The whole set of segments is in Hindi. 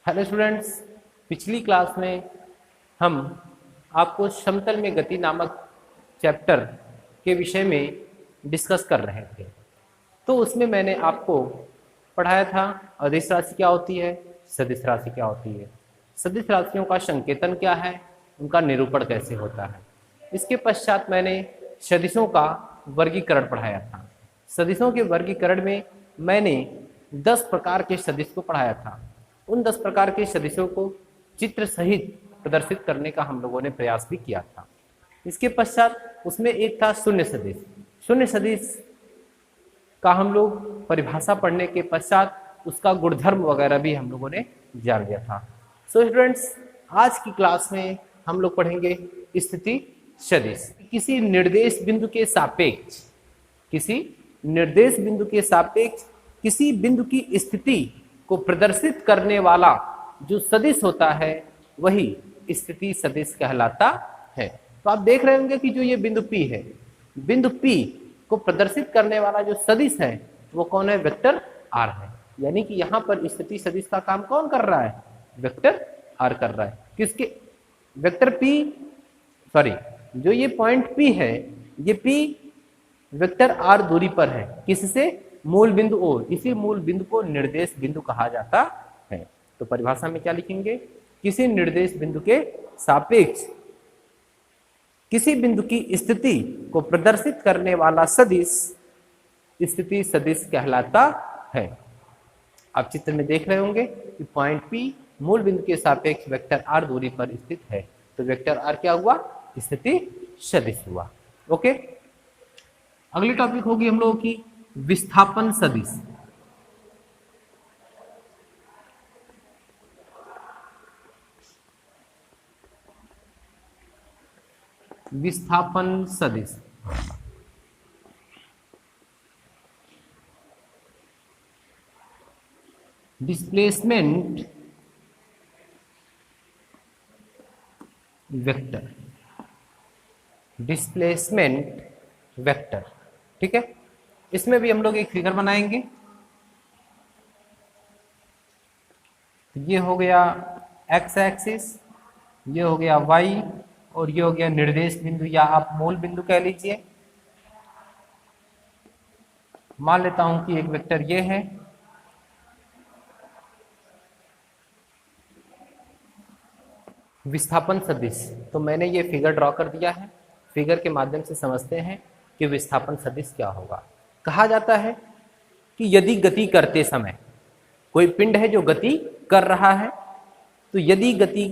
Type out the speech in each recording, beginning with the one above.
हेलो स्टूडेंट्स, पिछली क्लास में हम आपको समतल में गति नामक चैप्टर के विषय में डिस्कस कर रहे थे। तो उसमें मैंने आपको पढ़ाया था अदिश राशि क्या होती है, सदिश राशि क्या होती है, सदिश राशियों का संकेतन क्या है, उनका निरूपण कैसे होता है। इसके पश्चात मैंने सदिशों का वर्गीकरण पढ़ाया था। सदिशों के वर्गीकरण में मैंने 10 प्रकार के सदिश को पढ़ाया था। उन 10 प्रकार के सदिशों को चित्र सहित प्रदर्शित करने का हम लोगों ने प्रयास भी किया था। इसके पश्चात उसमें एक था शून्य सदिश। शून्य सदिश का हम लोग परिभाषा पढ़ने के पश्चात उसका गुणधर्म वगैरह भी हम लोगों ने जान लिया था। सो स्टूडेंट्स, आज की क्लास में हम लोग पढ़ेंगे स्थिति सदिश। किसी निर्देश बिंदु के सापेक्ष किसी बिंदु की स्थिति को प्रदर्शित करने वाला जो सदिश होता है वही स्थिति सदिश कहलाता है। तो आप देख रहे होंगे कि जो ये बिंदु P है, बिंदु P को प्रदर्शित करने वाला जो सदिश है वो कौन है? वेक्टर R है। यानी कि यहाँ पर स्थिति सदिश का काम कौन कर रहा है? वेक्टर R कर रहा है। किसके? वेक्टर P, सॉरी, जो ये पॉइंट P है, ये P वेक्टर R दूरी पर है। किससे? मूल बिंदु O। इसी मूल बिंदु को निर्देश बिंदु कहा जाता है। तो परिभाषा में क्या लिखेंगे? किसी निर्देश बिंदु के सापेक्ष किसी बिंदु की स्थिति को प्रदर्शित करने वाला सदिश स्थिति सदिश कहलाता है। आप चित्र में देख रहे होंगे कि पॉइंट P मूल बिंदु के सापेक्ष वेक्टर R दूरी पर स्थित है। तो वेक्टर R क्या हुआ? स्थिति सदिश हुआ। ओके, अगली टॉपिक होगी हम लोगों की विस्थापन सदिश। विस्थापन सदिश डिस्प्लेसमेंट वेक्टर, डिस्प्लेसमेंट वेक्टर। ठीक है, इसमें भी हम लोग एक फिगर बनाएंगे। ये हो गया एक्स एक्सिस, ये हो गया वाई, और ये हो गया निर्देश बिंदु या आप मूल बिंदु कह लीजिए। मान लेता हूं कि एक वेक्टर ये है, विस्थापन सदिश। तो मैंने ये फिगर ड्रॉ कर दिया है। फिगर के माध्यम से समझते हैं कि विस्थापन सदिश क्या होगा। कहा जाता है कि यदि गति करते समय कोई पिंड है जो गति कर रहा है, तो यदि गति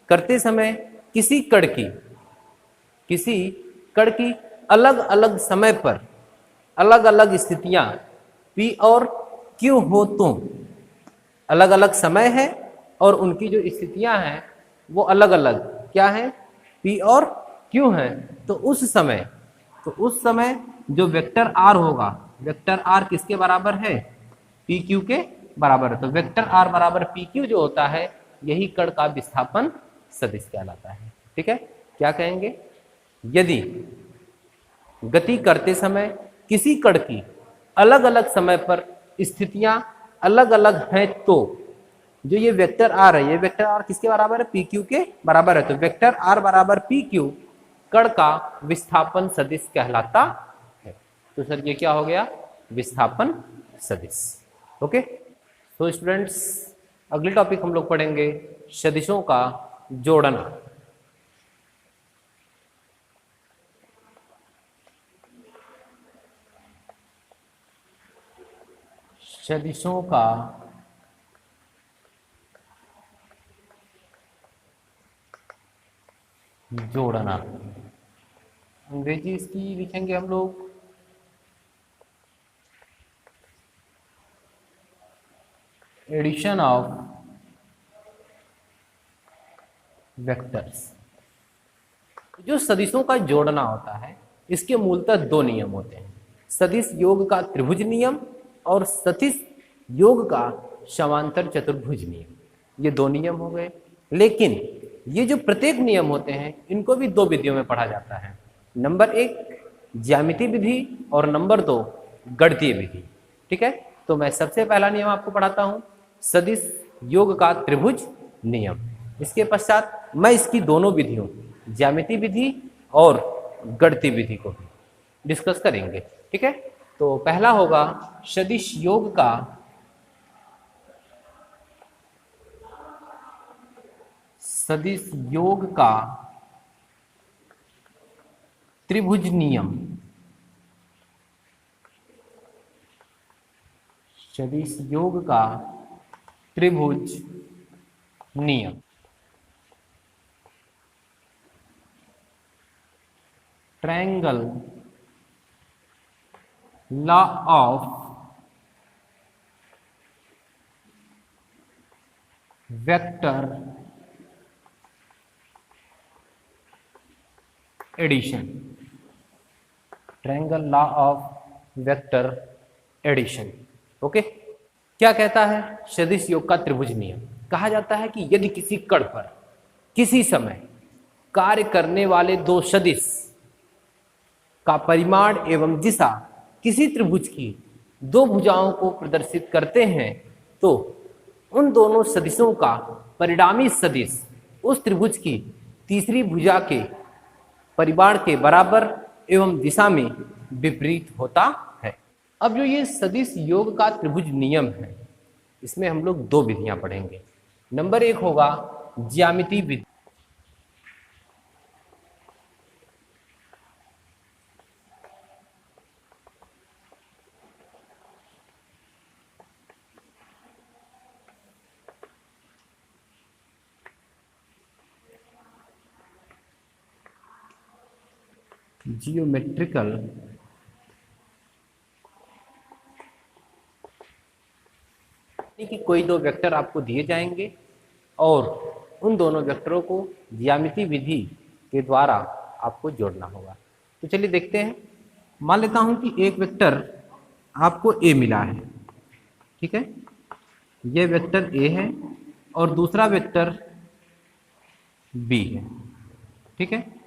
करते समय किसी कण की अलग अलग समय पर अलग अलग स्थितियां P और Q हो, तो अलग अलग समय है और उनकी जो स्थितियां हैं वो अलग अलग क्या है? P और Q है। तो उस समय जो वेक्टर R होगा, वेक्टर R किसके बराबर है? PQ के बराबर है। तो वेक्टर R बराबर PQ जो होता है, यही कण का विस्थापन सदिश कहलाता है। ठीक है, क्या कहेंगे? यदि गति करते समय किसी कण की अलग अलग समय पर स्थितियां अलग अलग हैं, तो जो ये वेक्टर R है, ये वेक्टर R किसके बराबर है? PQ के बराबर है। तो वेक्टर R बराबर PQ कण का विस्थापन सदिश कहलाता है। तो सर ये क्या हो गया? विस्थापन सदिश। ओके, तो स्टूडेंट्स, अगली टॉपिक हम लोग पढ़ेंगे सदिशों का जोड़ना। सदिशों का जोड़ना, अंग्रेजी इसकी लिखेंगे हम लोग एडिशन ऑफ वेक्टर्स। जो सदिशों का जोड़ना होता है, इसके मूलतः दो नियम होते हैं। सदिश योग का त्रिभुज नियम और सदिश योग का समांतर चतुर्भुज नियम। ये दो नियम हो गए। लेकिन ये जो प्रत्येक नियम होते हैं, इनको भी दो विधियों में पढ़ा जाता है। नंबर 1 ज्यामितीय विधि और नंबर 2 गणितीय विधि। ठीक है, तो मैं सबसे पहला नियम आपको पढ़ाता हूं। सदिश योग का त्रिभुज नियम। इसके पश्चात मैं इसकी दोनों विधियों, ज्यामिति विधि और गणितीय विधि को भी डिस्कस करेंगे। ठीक है, तो पहला होगा सदिश योग का त्रिभुज नियम। सदिश योग का त्रिभुज नियम। Triangle law of vector addition. Triangle law of vector addition. Okay, क्या कहता है सदिश योग का त्रिभुज नियम? कहा जाता है कि यदि किसी कण पर किसी समय कार्य करने वाले दो सदिश का परिमाण एवं दिशा किसी त्रिभुज की दो भुजाओं को प्रदर्शित करते हैं, तो उन दोनों सदिशों का परिणामी सदिश उस त्रिभुज की तीसरी भुजा के परिमाण के बराबर एवं दिशा में विपरीत होता है। अब जो ये सदिश योग का त्रिभुज नियम है, इसमें हम लोग दो विधियां पढ़ेंगे। नंबर एक होगा ज्यामिति विधि। जियोमेट्रिकल कि कोई दो वेक्टर आपको दिए जाएंगे और उन दोनों वेक्टरों को ज्यामिति विधि के द्वारा आपको जोड़ना होगा। तो चलिए देखते हैं। मान लेता हूं कि एक वेक्टर आपको ए मिला है, ठीक है, ये वेक्टर ए है और दूसरा वेक्टर बी है, ठीक है।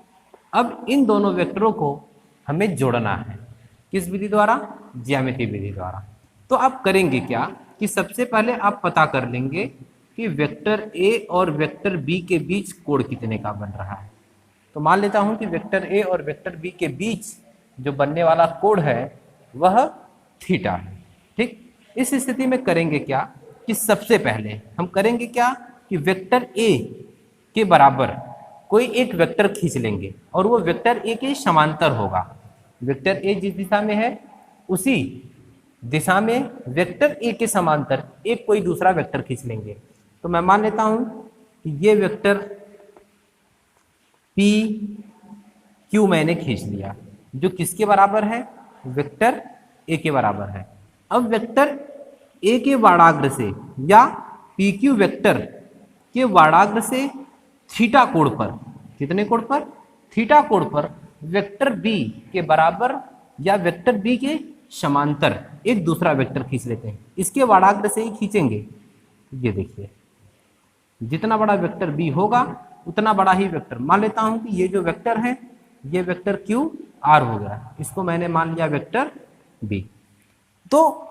अब इन दोनों वेक्टरों को हमें जोड़ना है, किस विधि द्वारा? ज्यामिति विधि द्वारा। तो आप करेंगे क्या कि सबसे पहले आप पता कर लेंगे कि वेक्टर ए और वेक्टर बी के बीच कोण कितने का बन रहा है। तो मान लेता हूं कि वेक्टर ए और वेक्टर बी के बीच जो बनने वाला कोण है वह थीटा है, ठीक। इस स्थिति में करेंगे क्या कि सबसे पहले हम करेंगे क्या कि वेक्टर ए के बराबर कोई एक वेक्टर खींच लेंगे और वो वेक्टर ए के समांतर होगा। वेक्टर ए जिस दिशा में है उसी दिशा में वेक्टर ए के समांतर एक कोई दूसरा वेक्टर खींच लेंगे। तो मैं मान लेता हूं कि ये वेक्टर पी क्यू मैंने खींच लिया, जो किसके बराबर है? वेक्टर ए के बराबर है। अब वेक्टर ए के वाड़ाग्र से या पी क्यू वेक्टर के वाड़ाग्र से थीटा कोण पर, कितने कोण पर? थीटा कोण पर वेक्टर बी के बराबर या वेक्टर बी के समांतर एक दूसरा वेक्टर खींच लेते हैं। इसके वाड़ाग्र से ही खींचेंगे। ये देखिए, जितना बड़ा वेक्टर बी होगा उतना बड़ा ही वेक्टर, मान लेता हूं कि ये जो वेक्टर है ये वेक्टर क्यू आर हो गया, इसको मैंने मान लिया वेक्टर बी। तो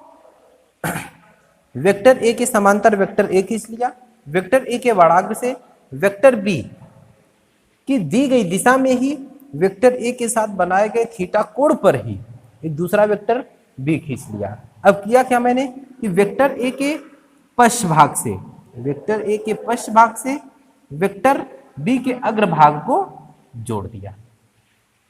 वेक्टर ए के समांतर वेक्टर ए खींच लिया, वेक्टर ए के वाड़ाग्र से वेक्टर बी की दी गई दिशा में ही वेक्टर ए के साथ बनाए गए थीटा कोण पर ही एक दूसरा वेक्टर बी खींच लिया। अब किया क्या मैंने कि वेक्टर ए के पश्च भाग से, वेक्टर ए के पश्च भाग से वेक्टर बी के अग्रभाग को जोड़ दिया,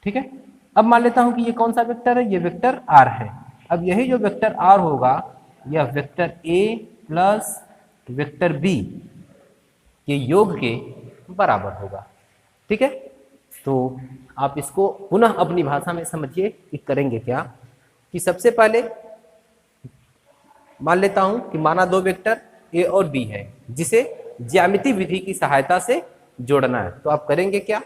ठीक है। अब मान लेता हूं कि ये कौन सा वेक्टर है? ये वेक्टर आर है। अब यही जो वेक्टर आर होगा यह vector A plus vector B के योग के बराबर होगा, ठीक है। तो आप इसको पुनः अपनी भाषा में समझिए कि करेंगे क्या कि सबसे पहले मान लेता हूं कि माना दो वेक्टर ए और बी है जिसे ज्यामिति विधि की सहायता से जोड़ना है। तो आप करेंगे क्या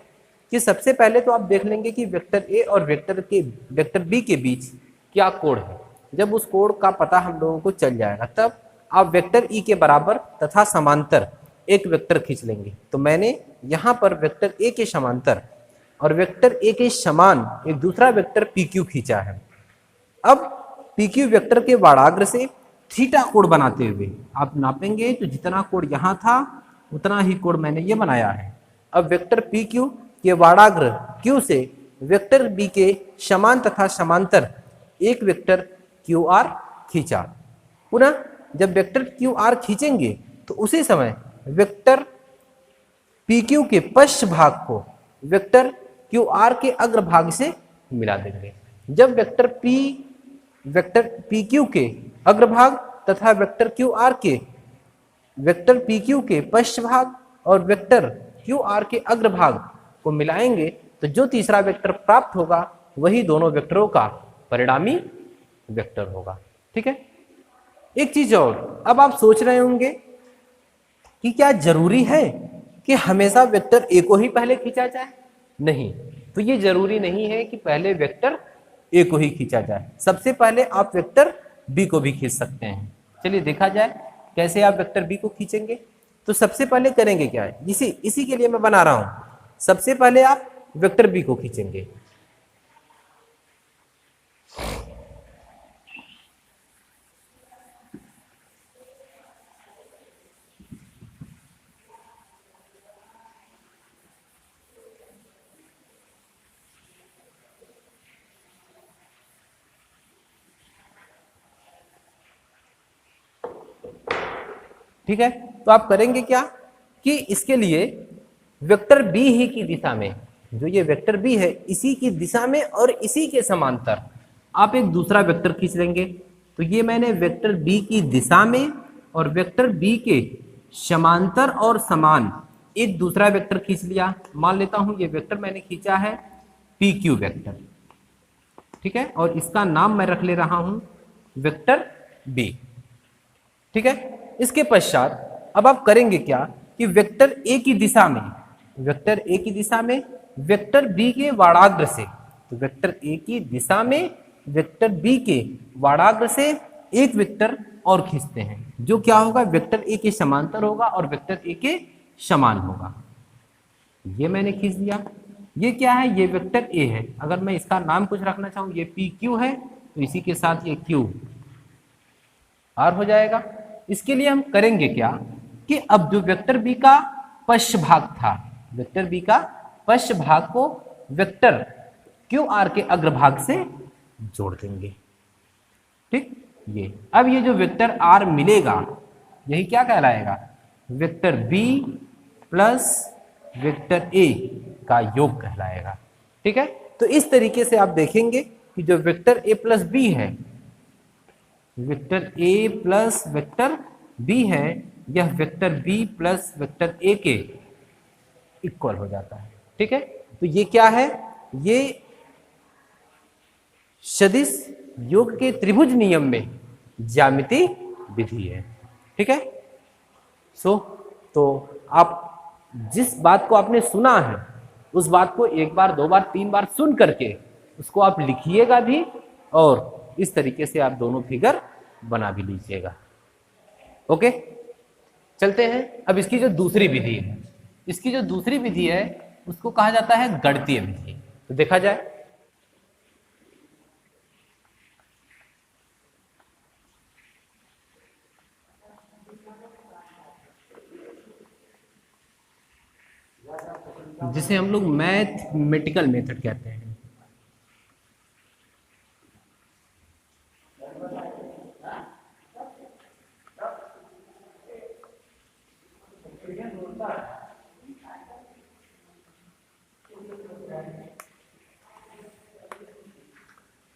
कि सबसे पहले तो आप देख लेंगे कि वेक्टर ए और वेक्टर बी के बीच क्या कोण है। जब उस कोण का पता हम लोगों को चल जाएगा तब आप वेक्टर ई के बराबर तथा समांतर एक वेक्टर खींच लेंगे। तो मैंने यहाँ पर वेक्टर ए के समांतर और वेक्टर ए के समान एक दूसरा वेक्टर पी क्यू खींचा है। अब पी क्यू वेक्टर के वाड़ाग्र से थीटा कोण बनाते हुए आप नापेंगे तो जितना कोण यहाँ था उतना ही कोण मैंने ये बनाया है। अब वेक्टर पी क्यू के वाड़ाग्र क्यू से वेक्टर बी के समान तथा समांतर एक वेक्टर क्यू आर खींचा। पुनः जब वेक्टर क्यू आर खींचेंगे तो उसी समय वेक्टर पी क्यू के पश्च भाग को वेक्टर क्यू आर के अग्रभाग से मिला देंगे। जब वेक्टर पी क्यू के अग्रभाग तथा वेक्टर क्यू आर के वेक्टर पी क्यू के पश्च भाग और वेक्टर क्यू आर के अग्रभाग को मिलाएंगे तो जो तीसरा वेक्टर प्राप्त होगा वही दोनों वेक्टरों का परिणामी वेक्टर होगा। ठीक है। एक चीज और, अब आप सोच रहे होंगे कि क्या जरूरी है कि हमेशा वेक्टर ए को ही पहले खींचा जाए? नहीं, तो ये जरूरी नहीं है कि पहले वेक्टर ए को ही खींचा जाए, सबसे पहले आप वेक्टर बी को भी खींच सकते हैं। चलिए देखा जाए कैसे आप वेक्टर बी को खींचेंगे। तो सबसे पहले करेंगे क्या है, इसी के लिए मैं बना रहा हूं। सबसे पहले आप वेक्टर बी को खींचेंगे। ठीक है, तो आप करेंगे क्या कि इसके लिए वेक्टर बी ही की दिशा में, जो ये वेक्टर बी है इसी की दिशा में और इसी के समांतर आप एक दूसरा वेक्टर खींच लेंगे। तो ये मैंने वेक्टर बी की दिशा में और वेक्टर बी के समांतर और समान एक दूसरा वेक्टर खींच लिया। मान लेता हूं ये वेक्टर मैंने खींचा है पी क्यू वेक्टर। ठीक है, और इसका नाम मैं रख ले रहा हूं वेक्टर बी। ठीक है, इसके पश्चात अब आप करेंगे क्या कि वेक्टर ए की दिशा में वेक्टर बी के वाड़ाग्र से, तो वेक्टर ए की दिशा में वेक्टर बी के वाड़ाग्र से एक वेक्टर और खींचते हैं, जो क्या होगा वेक्टर ए के समांतर होगा और वेक्टर ए के समान होगा। ये मैंने खींच दिया। ये क्या है, ये वेक्टर ए है। अगर मैं इसका नाम कुछ रखना चाहूं, ये पी क्यू है तो इसी के साथ ये क्यू आर हो जाएगा। इसके लिए हम करेंगे क्या कि अब जो वेक्टर बी का पश्च भाग था, वेक्टर बी का पश्च भाग को वेक्टर क्यू आर के अग्रभाग से जोड़ देंगे। ठीक, ये अब ये जो वेक्टर आर मिलेगा यही क्या कहलाएगा, vector B plus vector A का योग कहलाएगा। ठीक है, तो इस तरीके से आप देखेंगे कि जो वेक्टर ए प्लस बी है, vector A plus vector B है, यह vector B plus vector A के इक्वल हो जाता है। ठीक है, तो ये क्या है, ये सदिश योग के त्रिभुज नियम में ज्यामिति विधि है। ठीक है, तो आप जिस बात को आपने सुना है उस बात को एक बार, दो बार, तीन बार सुन करके उसको आप लिखिएगा भी और इस तरीके से आप दोनों फिगर बना भी लीजिएगा। ओके, चलते हैं। अब इसकी जो दूसरी विधि है उसको कहा जाता है गणितीय विधि। तो देखा जाए, जिसे हम लोग मैथमेटिकल मेथड कहते हैं।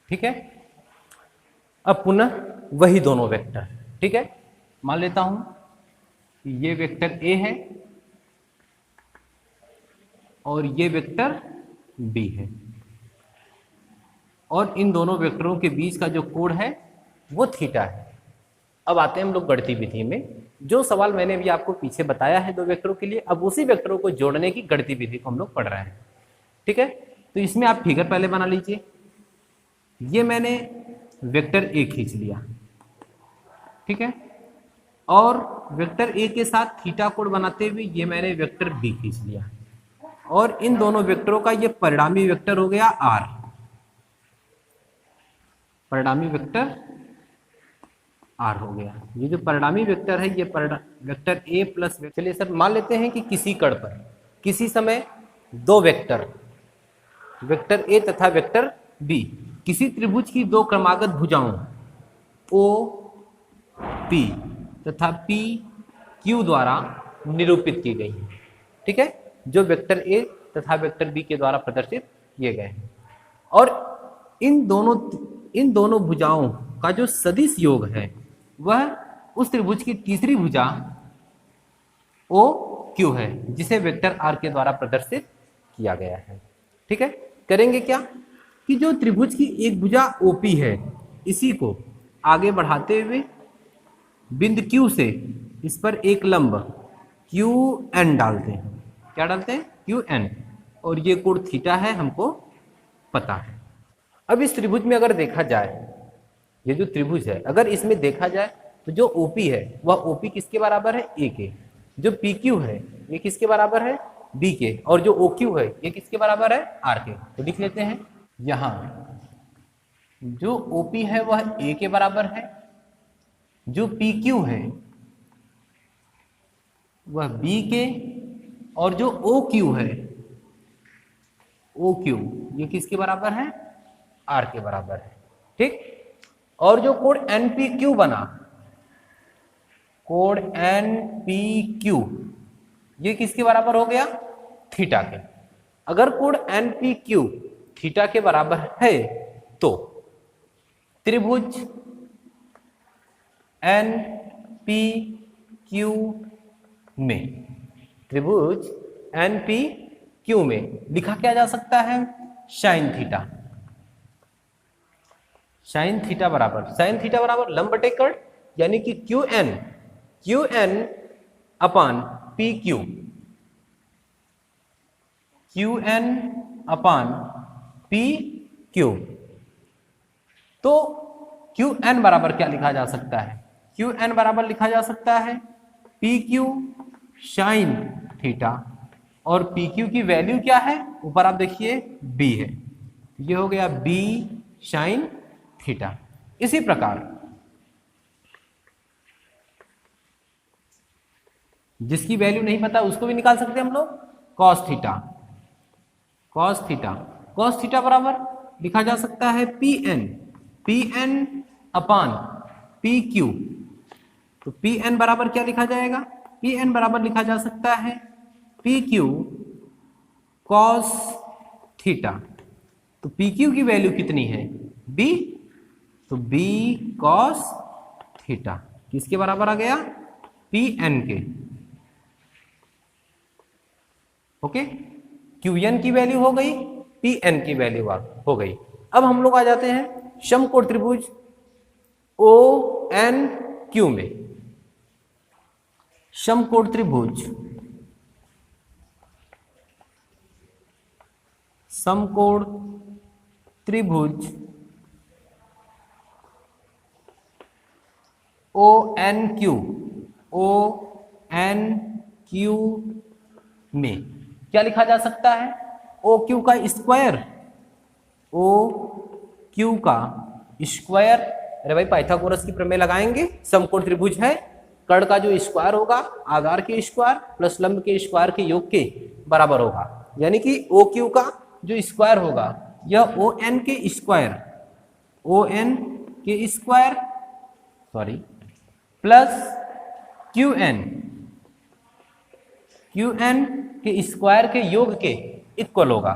ठीक है, अब पुनः वही दोनों वेक्टर। ठीक है, मान लेता हूं कि ये वेक्टर ए है और ये वेक्टर बी है और इन दोनों वेक्टरों के बीच का जो कोण है वो थीटा है। अब आते हैं हम लोग गणितीय विधि में। जो सवाल मैंने भी आपको पीछे बताया है दो वेक्टरों के लिए, अब उसी वेक्टरों को जोड़ने की गणितीय विधि को हम लोग पढ़ रहे हैं। ठीक है, तो इसमें आप फिगर पहले बना लीजिए। ये मैंने वेक्टर ए खींच लिया। ठीक है, और वेक्टर ए के साथ थीटा कोण बनाते हुए ये मैंने वेक्टर बी खींच लिया और इन दोनों वेक्टरों का ये परिणामी वेक्टर हो गया आर। परिणामी वेक्टर आर हो गया। ये जो परिणामी वेक्टर है ये वेक्टर ए प्लस, चलिए सर मान लेते हैं कि किसी कण पर किसी समय दो वेक्टर, वेक्टर ए तथा वेक्टर बी, किसी त्रिभुज की दो क्रमागत भुजाओं ओ पी तथा पी क्यू द्वारा निरूपित की गई है। ठीक है, जो वेक्टर ए तथा वेक्टर बी के द्वारा प्रदर्शित किए गए हैं। और इन दोनों भुजाओं का जो सदिश योग है वह उस त्रिभुज की तीसरी भुजा ओ क्यू है, जिसे वेक्टर आर के द्वारा प्रदर्शित किया गया है। ठीक है, करेंगे क्या कि जो त्रिभुज की एक भुजा ओपी है इसी को आगे बढ़ाते हुए बिंदु क्यू से इस पर एक लंब क्यू एन डालते हैं। क्या डालते हैं? Q N. और ये कोण थीटा है, हमको पता है। अब इस त्रिभुज में अगर देखा जाए, ये जो त्रिभुज है अगर इसमें देखा जाए तो जो ओपी है वह ओपी किसके बराबर है? ए के। जो पी क्यू है ये किसके बराबर है? बी के। और जो ओ क्यू है ये किसके बराबर है? आर के। तो लिख लेते हैं, यहां जो ओपी है वह ए के बराबर है, जो पी क्यू है वह बी के, और जो ओ क्यू है, ओ क्यू ये किसके बराबर है? आर के बराबर है। ठीक, और जो कोण एन पी क्यू बना, कोण एन पी क्यू ये किसके बराबर हो गया? थीटा के। अगर कोण एन पी क्यू थीटा के बराबर है तो त्रिभुज एन पी क्यू में, त्रिभुज एन पी क्यू में लिखा क्या जा सकता है? Sine theta. साइन थीटा बराबर लंब बटे कर्ण, यानी कि क्यू एन अपान पी क्यू, क्यू एन अपान पी क्यू। तो क्यू एन बराबर क्या लिखा जा सकता है? क्यू एन बराबर लिखा जा सकता है पी क्यू साइन थीटा, और पी क्यू की वैल्यू क्या है? ऊपर आप देखिए बी है, ये हो गया बी साइन थीटा। इसी प्रकार जिसकी वैल्यू नहीं पता उसको भी निकाल सकते हम लोग, कॉस थीटा। कॉस थीटा बराबर लिखा जा सकता है पी एन अपान पी क्यू। तो पी एन बराबर क्या लिखा जाएगा? पी एन बराबर लिखा जा सकता है पी क्यू कॉस थीटा। तो पी क्यू की वैल्यू कितनी है? बी। तो बी कॉस थीटा किसके बराबर आ गया? पी एन के। ओके, क्यू एन की वैल्यू हो गई, पी एन की वैल्यू हो गई। अब हम लोग आ जाते हैं समकोण त्रिभुज ओ एन क्यू में। समकोण त्रिभुज ओ एन क्यू में क्या लिखा जा सकता है? ओ क्यू का स्क्वायर। अरे भाई पाइथागोरस की प्रमेय लगाएंगे। समकोण त्रिभुज है, कर्ण का जो स्क्वायर होगा आधार के स्क्वायर प्लस लंब के स्क्वायर के योग के बराबर होगा, यानी कि ओ क्यू का जो स्क्वायर होगा यह ओ एन के स्क्वायर प्लस क्यू एन के स्क्वायर के योग के इक्वल होगा।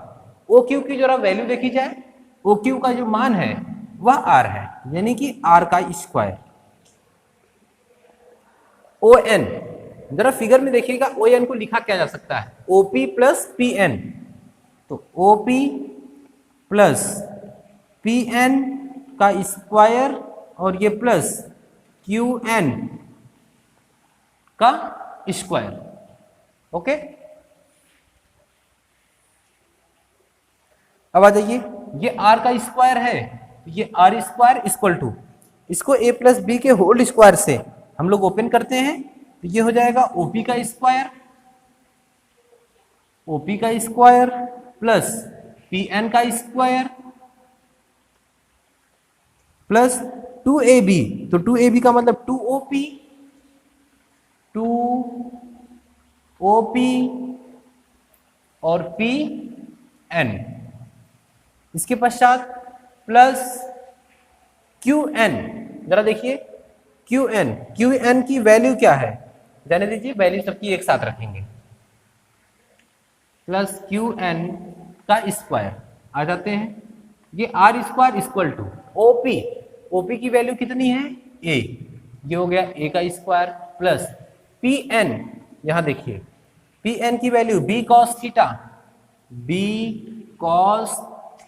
ओ क्यू की जरा वैल्यू देखी जाए, ओ क्यू का जो मान है वह आर है, यानी कि आर का स्क्वायर। ओ एन जरा फिगर में देखिएगा, ओ एन को लिखा क्या जा सकता है? OP plus P N. तो ओपी प्लस पी एन का स्क्वायर और ये प्लस क्यू एन का स्क्वायर। ओके, अब आ जाइए, ये आर का स्क्वायर है, ये आर स्क्वायर इक्वल टू, इसको ए प्लस बी के होल स्क्वायर से हम लोग ओपन करते हैं, तो ये हो जाएगा ओपी का स्क्वायर प्लस पी एन का स्क्वायर प्लस 2ab, तो 2ab का मतलब 2op, 2op और Pn, इसके पश्चात प्लस Qn। जरा देखिए Qn की वैल्यू क्या है, जाने दीजिए, वैल्यू सबकी एक साथ रखेंगे, प्लस Qn का स्क्वायर आ जाते हैं, ये R square equal to OP की वैल्यू कितनी है ए, ये हो गया ए का स्क्वायर प्लस Pn, यहां देखिए Pn की वैल्यू बी कॉस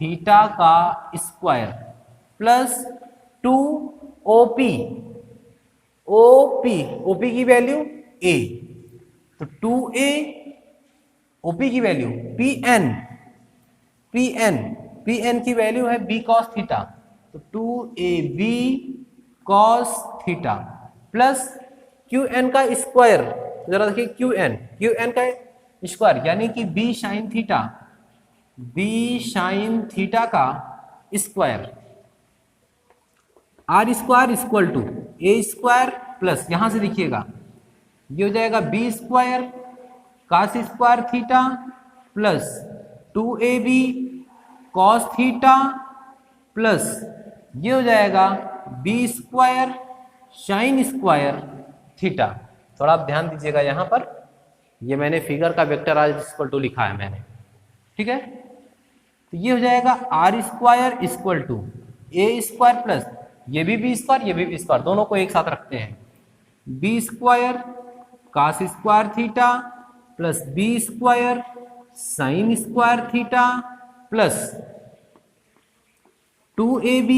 थीटा का स्क्वायर प्लस 2op, ओपी की वैल्यू ए, तो 2a, ओपी की वैल्यू Pn की वैल्यू है बी कॉस थीटा, तो 2ab cos theta plus Qn का स्क्वायर, जरा देखिए Qn का स्क्वायर यानी कि बी साइन थीटा का square, r square equal to a square plus, यहां से देखिएगा ये हो जाएगा b square cos square theta plus 2ab cos theta plus ये हो जाएगा b square sine square theta. थोड़ा आप ध्यान दीजिएगा, यहां पर ये मैंने फिगर का वेक्टर आर इक्वल टू लिखा है मैंने, ठीक है। तो ये हो जाएगा r square equal to a square plus ये भी बी स्क्वायर, ये भी बी स्क्वायर, दोनों को एक साथ रखते हैं, b square cos square theta plus b square sine square theta plus 2ab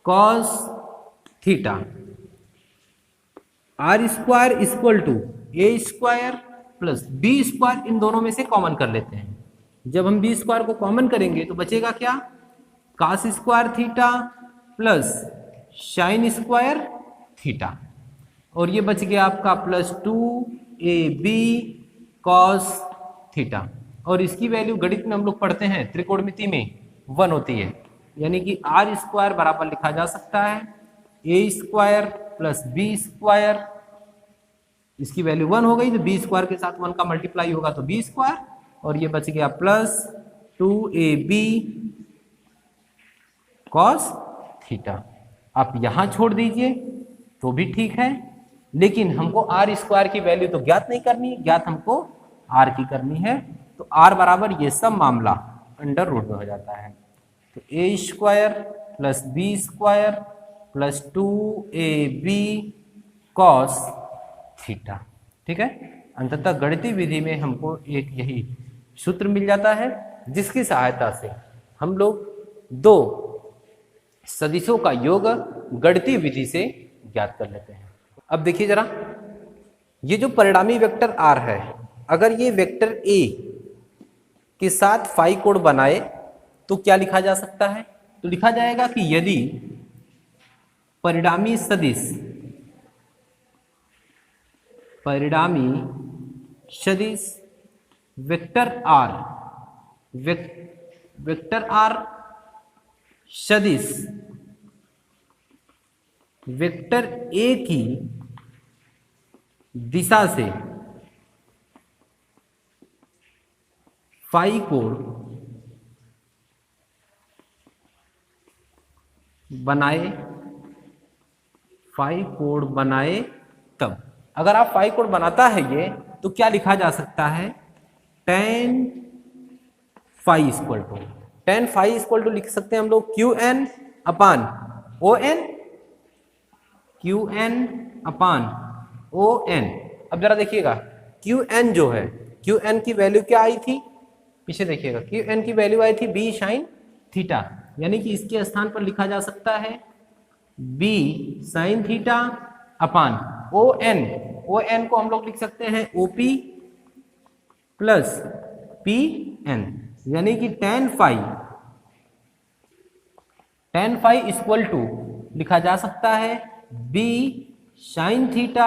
cos theta, r square equal to a square plus b square, इन दोनों में से कॉमन कर लेते हैं। जब हम बी स्क्वायर को कॉमन करेंगे तो बचेगा क्या, cos square theta plus sine square theta, और ये बच गया आपका प्लस 2ab कॉस थीटा, और इसकी वैल्यू गणित में हम लोग पढ़ते हैं त्रिकोणमिति में 1 होती है, यानी कि आर स्क्वायर बराबर लिखा जा सकता है ए स्क्वायर प्लस बी स्क्वायर, इसकी वैल्यू 1 हो गई तो बी स्क्वायर के साथ 1 का मल्टीप्लाई होगा तो बी स्क्वायर, और ये बच गया प्लस 2ab कॉस थीटा। आप यहां छोड़ दीजिए तो भी ठीक है, लेकिन हमको आर स्क्वायर की वैल्यू तो ज्ञात नहीं करनी है, ज्ञात हमको आर की करनी है, तो आर बराबर ये सब मामला अंडर रूट में हो जाता है, तो a square plus b square plus 2ab cos theta, ठीक है। अंततः गणितीय विधि में हमको एक यही सूत्र मिल जाता है जिसकी सहायता से हम लोग दो सदिशों का योग गणितीय विधि से ज्ञात कर लेते हैं। अब देखिए जरा, ये जो परिणामी वेक्टर आर है, अगर ये वेक्टर ए के साथ फाई कोण बनाए तो क्या लिखा जा सकता है, तो लिखा जाएगा कि यदि परिणामी सदिश वेक्टर आर सदिश वेक्टर ए की दिशा से फाई कोण बनाए तब, अगर आप फाई कोण बनाता है ये, तो क्या लिखा जा सकता है, tan फाई इक्वल टू लिख सकते हैं हम लोग Qn अपान ON। अब जरा देखिएगा Qn जो है, Qn की वैल्यू क्या आई थी, पीछे देखिएगा, Qn की वैल्यू आई थी b साइन थीटा, यानी कि इसके स्थान पर लिखा जा सकता है b sine theta upon ON को हम लोग लिख सकते हैं OP प्लस PN, यानी कि tan फाई इक्वल टू लिखा जा सकता है b sine theta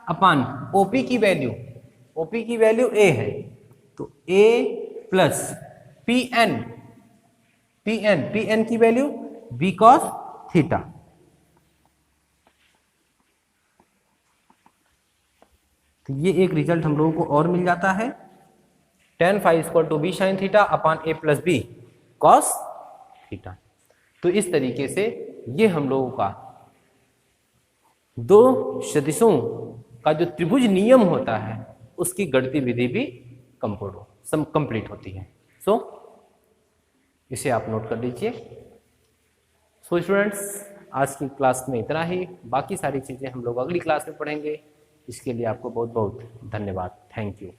upon OP की वैल्यू a है, तो a प्लस PN की वैल्यू b कॉस थीटा। तो ये एक रिजल्ट हम लोगों को और मिल जाता है, tan phi equal to b sine theta upon a plus b cos theta. तो इस तरीके से ये हम लोगों का दो सदिशों का जो त्रिभुज नियम होता है उसकी गणितीय विधि भी कंप्लीट होती है। सो इसे आप नोट कर लीजिए। सो स्टूडेंट्स, आज की क्लास में इतना ही, बाकी सारी चीज़ें हम लोग अगली क्लास में पढ़ेंगे। इसके लिए आपको बहुत बहुत धन्यवाद। Thank you.